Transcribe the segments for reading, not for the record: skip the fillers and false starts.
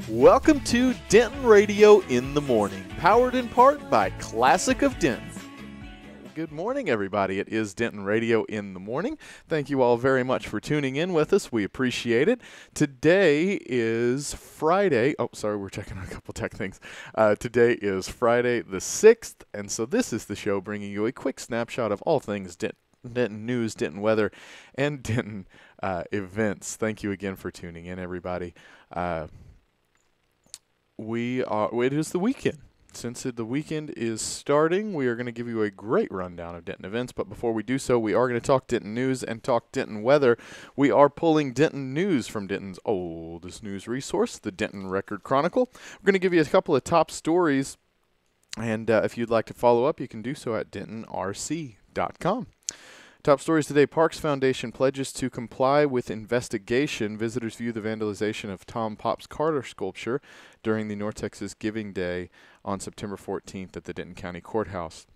Welcome to Denton Radio in the Morning, powered in part by Classic of Denton. Good morning, everybody. It is Denton Radio in the Morning. Thank you all very much for tuning in with us. We appreciate it. Today is Friday. Oh, sorry, we're checking on a couple tech things. Today is Friday the 6th, and so this is the show bringing you a quick snapshot of all things Denton news, Denton weather, and Denton events. Thank you again for tuning in, everybody. It is the weekend. Since the weekend is starting, we are going to give you a great rundown of Denton events. But before we do so, we are going to talk Denton news and talk Denton weather. We are pulling Denton news from Denton's oldest news resource, the Denton Record Chronicle. We're going to give you a couple of top stories. And if you'd like to follow up, you can do so at dentonrc.com. Top stories today. Parks Foundation pledges to comply with investigation. Visitors view the vandalization of Tom Pops Carter sculpture during the North Texas Giving Day on September 14th at the Denton County Courthouse.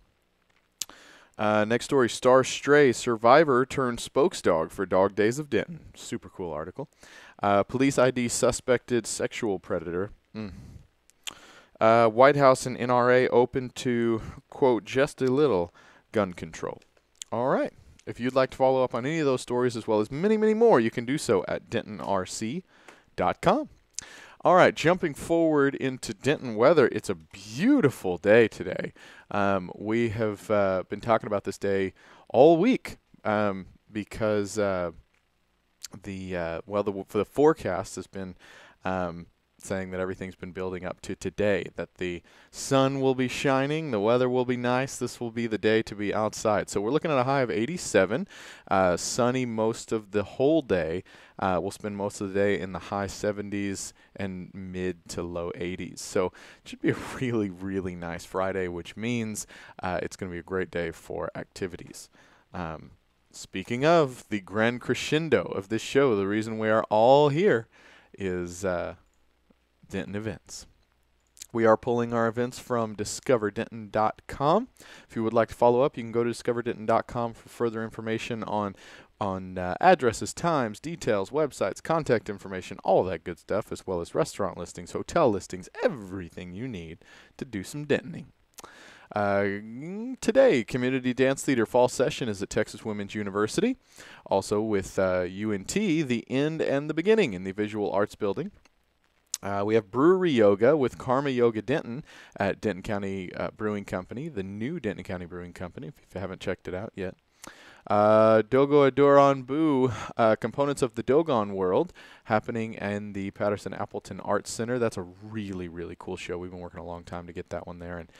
Next story, Star Stray survivor turned spokesdog for Dog Days of Denton. Super cool article. Police ID suspected sexual predator. White House and NRA open to, quote, just a little gun control. All right. If you'd like to follow up on any of those stories as well as many, many more, you can do so at dentonrc.com. All right, jumping forward into Denton weather, it's a beautiful day today. We have been talking about this day all week because the forecast has been saying that everything's been building up to today, that the sun will be shining, the weather will be nice, this will be the day to be outside. So we're looking at a high of 87, sunny most of the whole day. We'll spend most of the day in the high 70s and mid to low 80s. So it should be a really, really nice Friday, which means it's going to be a great day for activities. Speaking of the grand crescendo of this show, the reason we are all here is Denton events. We are pulling our events from discoverdenton.com. If you would like to follow up, you can go to discoverdenton.com for further information on addresses, times, details, websites, contact information, all that good stuff, as well as restaurant listings, hotel listings, everything you need to do some Dentoning. Today, Community Dance Theater Fall Session is at Texas Women's University. Also with UNT, the end and the beginning in the Visual Arts Building. We have Brewery Yoga with Karma Yoga Denton at Denton County Brewing Company, the new Denton County Brewing Company, if you haven't checked it out yet. Dogo Adoran Boo, components of the Dogon world, happening in the Patterson Appleton Arts Center. That's a really, really cool show. We've been working a long time to get that one there, and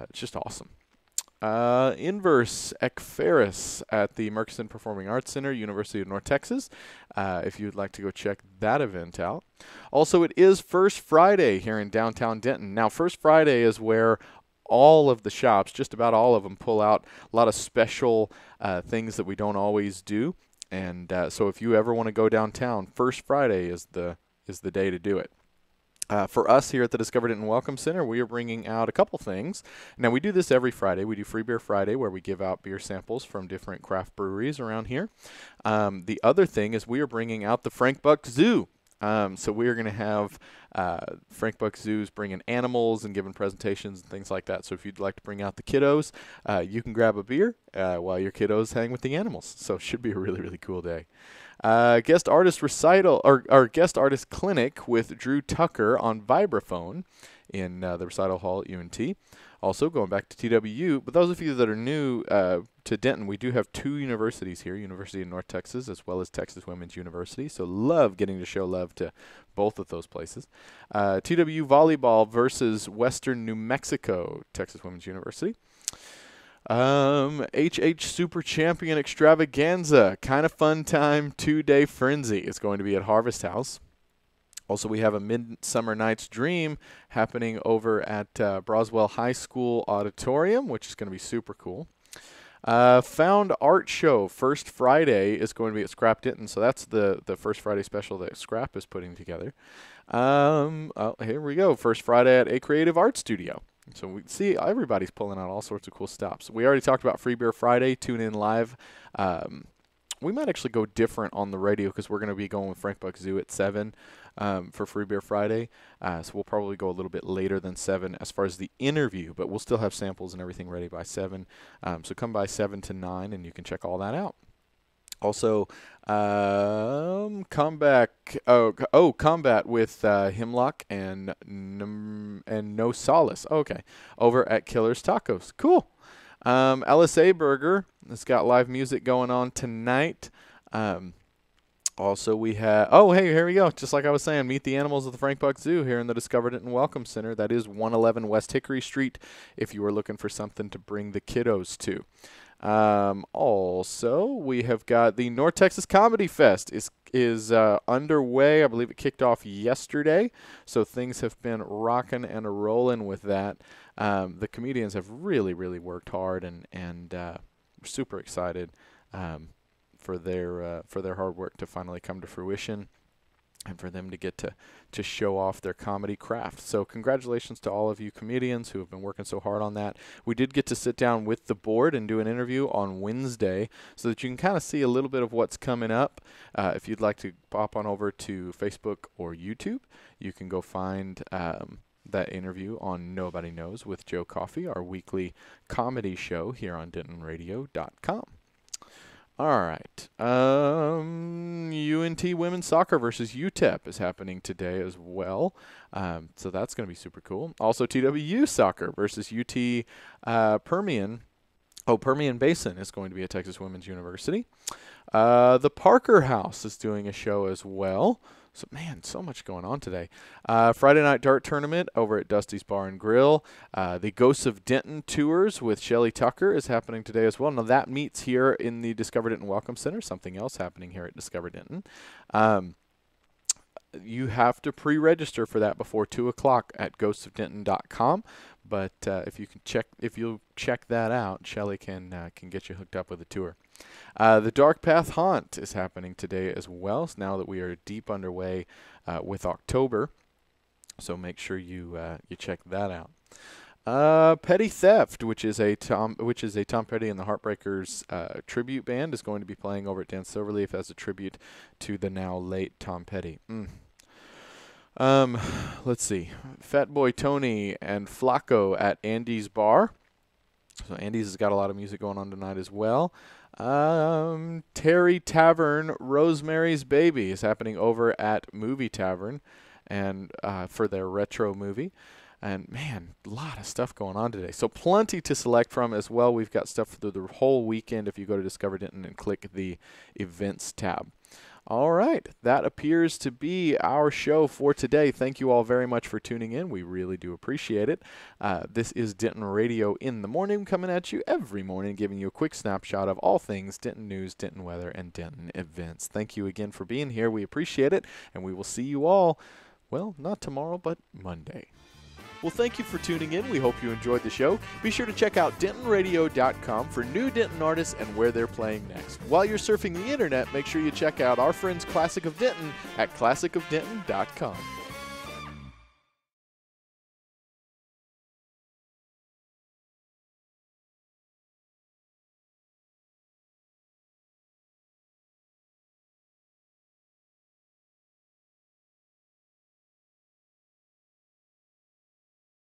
it's just awesome. Inverse Ekpharis at the Murchison Performing Arts Center, University of North Texas, if you'd like to go check that event out. Also, it is First Friday here in downtown Denton. Now, First Friday is where all of the shops, just about all of them, pull out a lot of special things that we don't always do. And so if you ever want to go downtown, First Friday is the day to do it. For us here at the Discover Denton Welcome Center, we are bringing out a couple things. Now, we do this every Friday. We do Free Beer Friday, where we give out beer samples from different craft breweries around here. The other thing is we are bringing out the Frank Buck Zoo. So we are going to have Frank Buck Zoo's bringing animals and giving presentations and things like that. So if you'd like to bring out the kiddos, you can grab a beer while your kiddos hang with the animals. So it should be a really, really cool day. Guest artist recital or guest artist clinic with Drew Tucker on vibraphone in the recital hall at UNT. Also going back to TWU, but those of you that are new to Denton, we do have two universities here, University of North Texas as well as Texas Women's University. So love getting to show love to both of those places. TWU volleyball versus Western New Mexico, Texas Women's University. HH Super Champion Extravaganza, kind of fun time, 2-day frenzy is going to be at Harvest House. Also, we have a Midsummer Night's Dream happening over at Broswell High School Auditorium, which is going to be super cool. Found Art Show, First Friday, is going to be at Scrap Denton, so that's the First Friday special that Scrap is putting together. Here we go, First Friday at A Creative Art Studio. So we see everybody's pulling out all sorts of cool stops. We already talked about Free Beer Friday. Tune in live we might actually go different on the radio because we're going to be going with Frank Buck Zoo at 7 for Free Beer Friday. So we'll probably go a little bit later than 7 as far as the interview, but we'll still have samples and everything ready by 7. So come by 7 to 9 and you can check all that out. Also, combat with Hemlock and No Solace. Okay, over at Killer's Tacos. Cool. LSA Burger has got live music going on tonight. Also, we have, hey, here we go. Just like I was saying, Meet the Animals at the Frank Buck Zoo here in the Discover Denton Welcome Center. That is 111 West Hickory Street if you are looking for something to bring the kiddos to. Also, we have got the North Texas Comedy Fest is underway. I believe it kicked off yesterday, so things have been rocking and rolling with that. The comedians have really worked hard, and we're super excited for their hard work to finally come to fruition, and for them to get to show off their comedy craft. So congratulations to all of you comedians who have been working so hard on that. We did get to sit down with the board and do an interview on Wednesday so that you can kind of see a little bit of what's coming up. If you'd like to pop on over to Facebook or YouTube, you can go find that interview on Nobody Knows with Joe Coffey, our weekly comedy show here on DentonRadio.com. All right. UNT women's soccer versus UTEP is happening today as well. So that's going to be super cool. Also, TWU soccer versus UT Permian. Permian Basin is going to be at Texas Women's University. The Parker House is doing a show as well. So, man, so much going on today. Friday night dart tournament over at Dusty's Bar and Grill. The Ghosts of Denton tours with Shelly Tucker is happening today as well. Now, that meets here in the Discover Denton Welcome Center. Something else happening here at Discover Denton. You have to pre-register for that before 2 o'clock at ghostsofdenton.com. But if you'll check that out, Shelly can get you hooked up with a tour. The Dark Path Haunt is happening today as well. So now that we are deep underway with October, so make sure you check that out. Petty Theft, which is a Tom Petty and the Heartbreakers tribute band, is going to be playing over at Dan Silverleaf as a tribute to the now late Tom Petty. Let's see. Fat Boy Tony and Flacco at Andy's Bar. So Andy's has got a lot of music going on tonight as well. Terry Tavern, Rosemary's Baby is happening over at Movie Tavern, and for their retro movie. And man, a lot of stuff going on today. So plenty to select from as well. We've got stuff through the whole weekend if you go to Discover Denton and click the events tab. All right, that appears to be our show for today. Thank you all very much for tuning in. We really do appreciate it. This is Denton Radio in the Morning, coming at you every morning, giving you a quick snapshot of all things Denton news, Denton weather, and Denton events. Thank you again for being here. We appreciate it, and we will see you all, well, not tomorrow, but Monday. Well, thank you for tuning in. We hope you enjoyed the show. Be sure to check out DentonRadio.com for new Denton artists and where they're playing next. While you're surfing the internet, make sure you check out our friends Classic of Denton at ClassicofDenton.com.